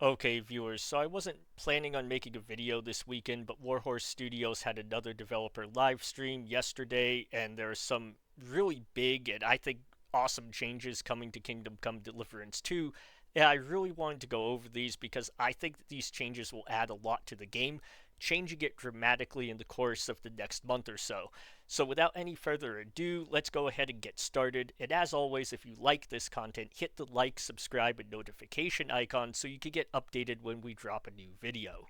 Okay, viewers, so I wasn't planning on making a video this weekend, but Warhorse Studios had another developer live stream yesterday, and there are some really big and I think awesome changes coming to Kingdom Come Deliverance 2. And I really wanted to go over these because I think that these changes will add a lot to the game, changing it dramatically in the course of the next month or so. So without any further ado, let's go ahead and get started. And as always, if you like this content, hit the like, subscribe, and notification icon so you can get updated when we drop a new video.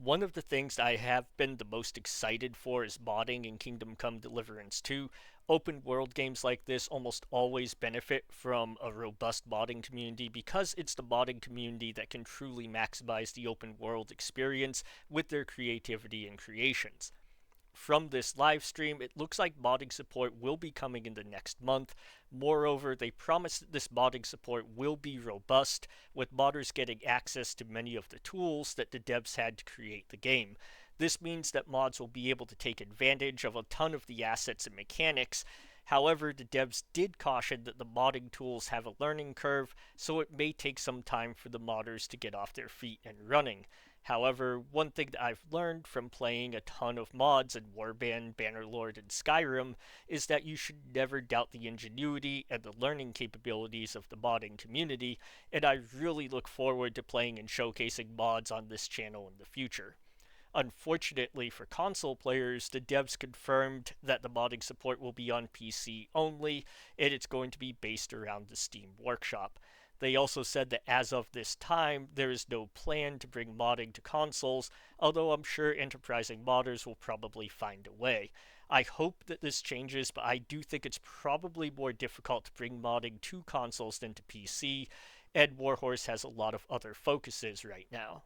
One of the things I have been the most excited for is modding in Kingdom Come Deliverance 2. Open world games like this almost always benefit from a robust modding community because it's the modding community that can truly maximize the open world experience with their creativity and creations. From this live stream, it looks like modding support will be coming in the next month. Moreover, they promise that this modding support will be robust, with modders getting access to many of the tools that the devs had to create the game. This means that mods will be able to take advantage of a ton of the assets and mechanics. However, the devs did caution that the modding tools have a learning curve, so it may take some time for the modders to get off their feet and running. However, one thing that I've learned from playing a ton of mods in Warband, Bannerlord, and Skyrim is that you should never doubt the ingenuity and the learning capabilities of the modding community, and I really look forward to playing and showcasing mods on this channel in the future. Unfortunately for console players, the devs confirmed that the modding support will be on PC only, and it's going to be based around the Steam Workshop. They also said that as of this time, there is no plan to bring modding to consoles, although I'm sure enterprising modders will probably find a way. I hope that this changes, but I do think it's probably more difficult to bring modding to consoles than to PC, and Warhorse has a lot of other focuses right now.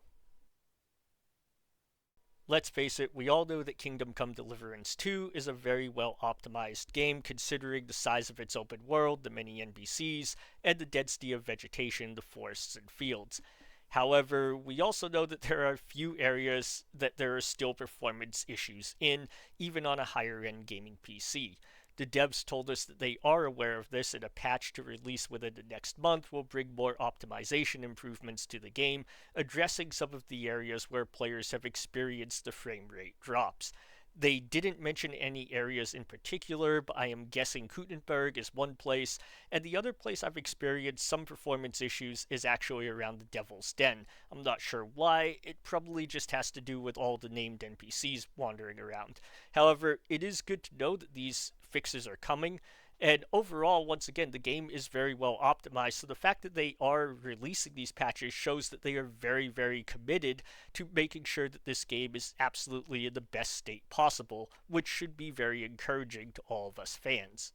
Let's face it, we all know that Kingdom Come Deliverance 2 is a very well optimized game considering the size of its open world, the many NPCs, and the density of vegetation, the forests and fields. However, we also know that there are a few areas that there are still performance issues in, even on a higher end gaming PC. The devs told us that they are aware of this, and a patch to release within the next month will bring more optimization improvements to the game, addressing some of the areas where players have experienced the frame rate drops. They didn't mention any areas in particular, but I am guessing Kutenberg is one place, and the other place I've experienced some performance issues is actually around the Devil's Den. I'm not sure why, it probably just has to do with all the named NPCs wandering around. However, it is good to know that these fixes are coming. And overall, once again, the game is very well optimized. So the fact that they are releasing these patches shows that they are very, very committed to making sure that this game is absolutely in the best state possible, which should be very encouraging to all of us fans.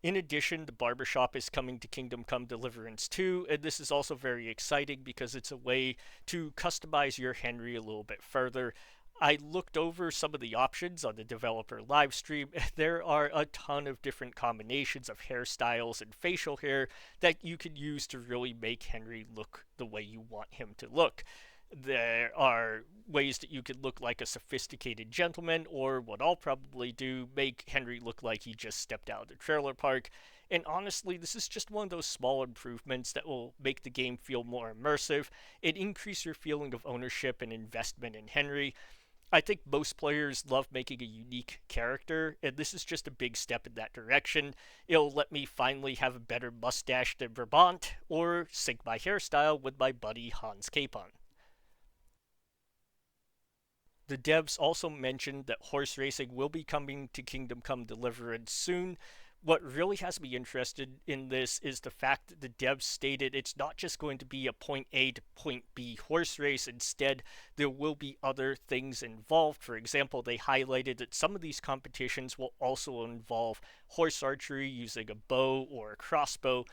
In addition, the Barbershop is coming to Kingdom Come Deliverance 2, and this is also very exciting because it's a way to customize your Henry a little bit further. I looked over some of the options on the developer livestream. There are a ton of different combinations of hairstyles and facial hair that you can use to really make Henry look the way you want him to look. There are ways that you could look like a sophisticated gentleman, or what I'll probably do, make Henry look like he just stepped out of the trailer park. And honestly, this is just one of those small improvements that will make the game feel more immersive and increase your feeling of ownership and investment in Henry. I think most players love making a unique character, and this is just a big step in that direction. It'll let me finally have a better mustache than Brabant, or sync my hairstyle with my buddy Hans Capon. The devs also mentioned that horse racing will be coming to Kingdom Come Deliverance soon. What really has me interested in this is the fact that the devs stated it's not just going to be a point A to point B horse race. Instead, there will be other things involved. For example, they highlighted that some of these competitions will also involve horse archery using a bow or a crossbow,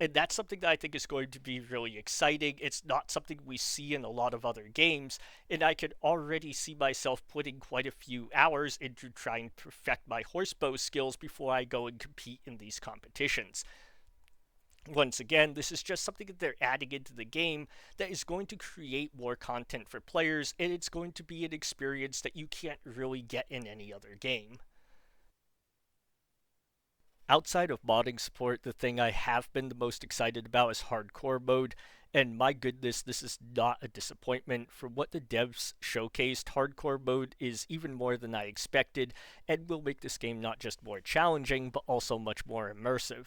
and that's something that I think is going to be really exciting. It's not something we see in a lot of other games, and I can already see myself putting quite a few hours into trying to perfect my horsebow skills before I go and compete in these competitions. Once again, this is just something that they're adding into the game that is going to create more content for players, and it's going to be an experience that you can't really get in any other game. Outside of modding support, the thing I have been the most excited about is hardcore mode. And my goodness, this is not a disappointment. For what the devs showcased, hardcore mode is even more than I expected and will make this game not just more challenging, but also much more immersive.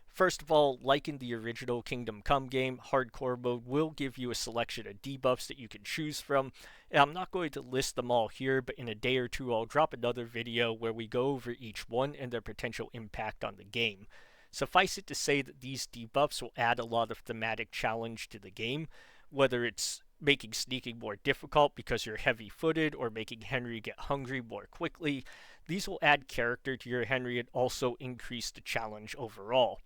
First of all, like in the original Kingdom Come game, hardcore mode will give you a selection of debuffs that you can choose from. And I'm not going to list them all here, but in a day or two I'll drop another video where we go over each one and their potential impact on the game. Suffice it to say that these debuffs will add a lot of thematic challenge to the game, whether it's making sneaking more difficult because you're heavy-footed or making Henry get hungry more quickly. These will add character to your Henry and also increase the challenge overall.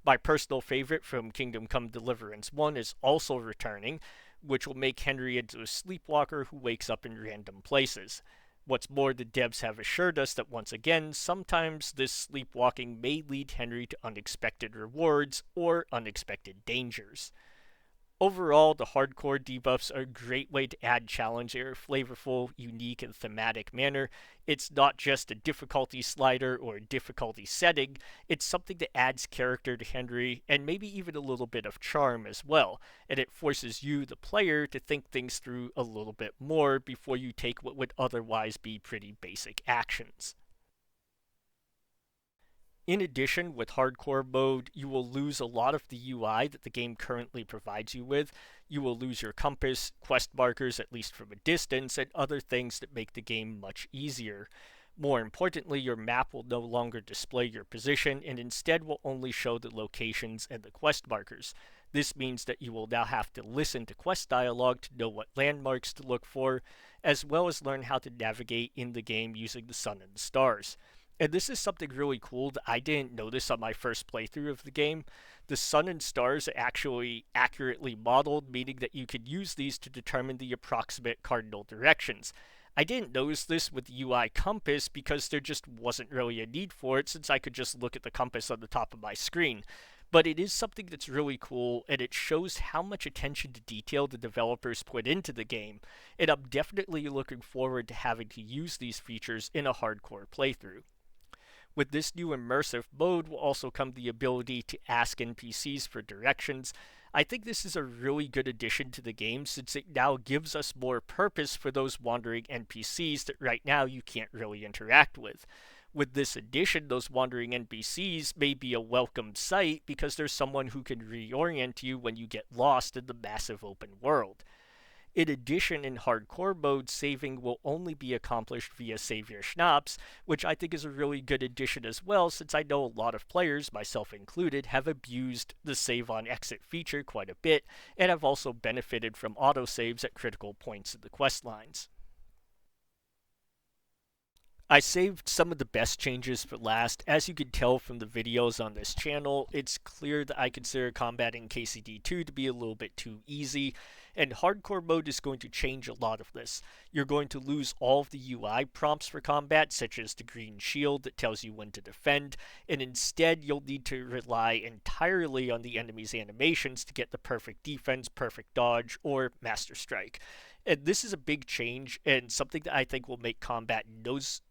My personal favorite from Kingdom Come Deliverance 1 is also returning, which will make Henry into a sleepwalker who wakes up in random places. What's more, the devs have assured us that once again, sometimes this sleepwalking may lead Henry to unexpected rewards or unexpected dangers. Overall, the hardcore debuffs are a great way to add challenge in a flavorful, unique, and thematic manner. It's not just a difficulty slider or a difficulty setting, it's something that adds character to Henry and maybe even a little bit of charm as well, and it forces you, the player, to think things through a little bit more before you take what would otherwise be pretty basic actions. In addition, with hardcore mode, you will lose a lot of the UI that the game currently provides you with. You will lose your compass, quest markers at least from a distance, and other things that make the game much easier. More importantly, your map will no longer display your position and instead will only show the locations and the quest markers. This means that you will now have to listen to quest dialogue to know what landmarks to look for, as well as learn how to navigate in the game using the sun and the stars. And this is something really cool that I didn't notice on my first playthrough of the game. The sun and stars are actually accurately modeled, meaning that you could use these to determine the approximate cardinal directions. I didn't notice this with the UI compass because there just wasn't really a need for it since I could just look at the compass on the top of my screen. But it is something that's really cool, and it shows how much attention to detail the developers put into the game, and I'm definitely looking forward to having to use these features in a hardcore playthrough. With this new immersive mode will also come the ability to ask NPCs for directions. I think this is a really good addition to the game since it now gives us more purpose for those wandering NPCs that right now you can't really interact with. With this addition, those wandering NPCs may be a welcome sight because there's someone who can reorient you when you get lost in the massive open world. In addition, in hardcore mode, saving will only be accomplished via Save Your Schnapps, which I think is a really good addition as well, since I know a lot of players, myself included, have abused the save on exit feature quite a bit, and have also benefited from autosaves at critical points in the quest lines. I saved some of the best changes for last. As you can tell from the videos on this channel, it's clear that I consider combat in KCD2 to be a little bit too easy, and hardcore mode is going to change a lot of this. You're going to lose all of the UI prompts for combat, such as the green shield that tells you when to defend, and instead you'll need to rely entirely on the enemy's animations to get the perfect defense, perfect dodge, or master strike. And this is a big change and something that I think will make combat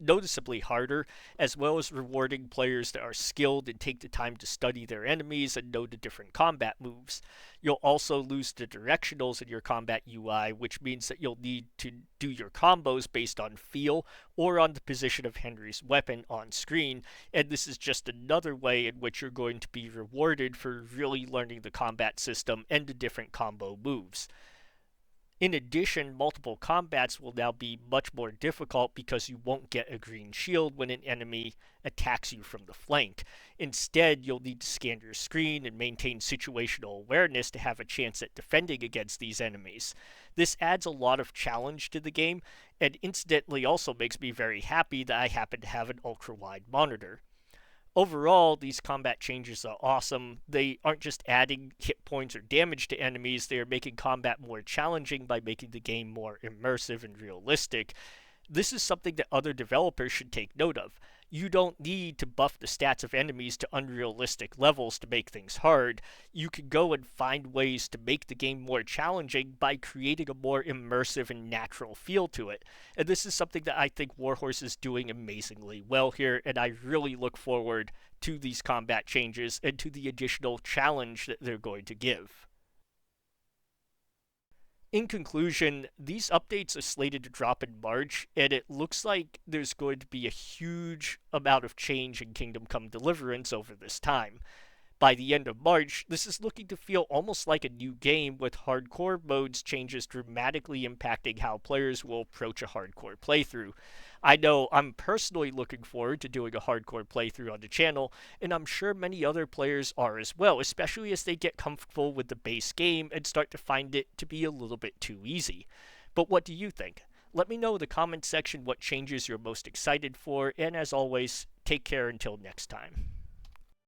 noticeably harder, as well as rewarding players that are skilled and take the time to study their enemies and know the different combat moves. You'll also lose the directionals in your combat UI, which means that you'll need to do your combos based on feel or on the position of Henry's weapon on screen, and this is just another way in which you're going to be rewarded for really learning the combat system and the different combo moves. In addition, multiple combats will now be much more difficult because you won't get a green shield when an enemy attacks you from the flank. Instead, you'll need to scan your screen and maintain situational awareness to have a chance at defending against these enemies. This adds a lot of challenge to the game, and incidentally also makes me very happy that I happen to have an ultra-wide monitor. Overall, these combat changes are awesome. They aren't just adding hit points or damage to enemies, they are making combat more challenging by making the game more immersive and realistic. This is something that other developers should take note of. You don't need to buff the stats of enemies to unrealistic levels to make things hard. You can go and find ways to make the game more challenging by creating a more immersive and natural feel to it. And this is something that I think Warhorse is doing amazingly well here, and I really look forward to these combat changes and to the additional challenge that they're going to give. In conclusion, these updates are slated to drop in March, and it looks like there's going to be a huge amount of change in Kingdom Come Deliverance over this time. By the end of March, this is looking to feel almost like a new game, with hardcore modes changes dramatically impacting how players will approach a hardcore playthrough. I know I'm personally looking forward to doing a hardcore playthrough on the channel, and I'm sure many other players are as well, especially as they get comfortable with the base game and start to find it to be a little bit too easy. But what do you think? Let me know in the comments section what changes you're most excited for, and as always, take care until next time.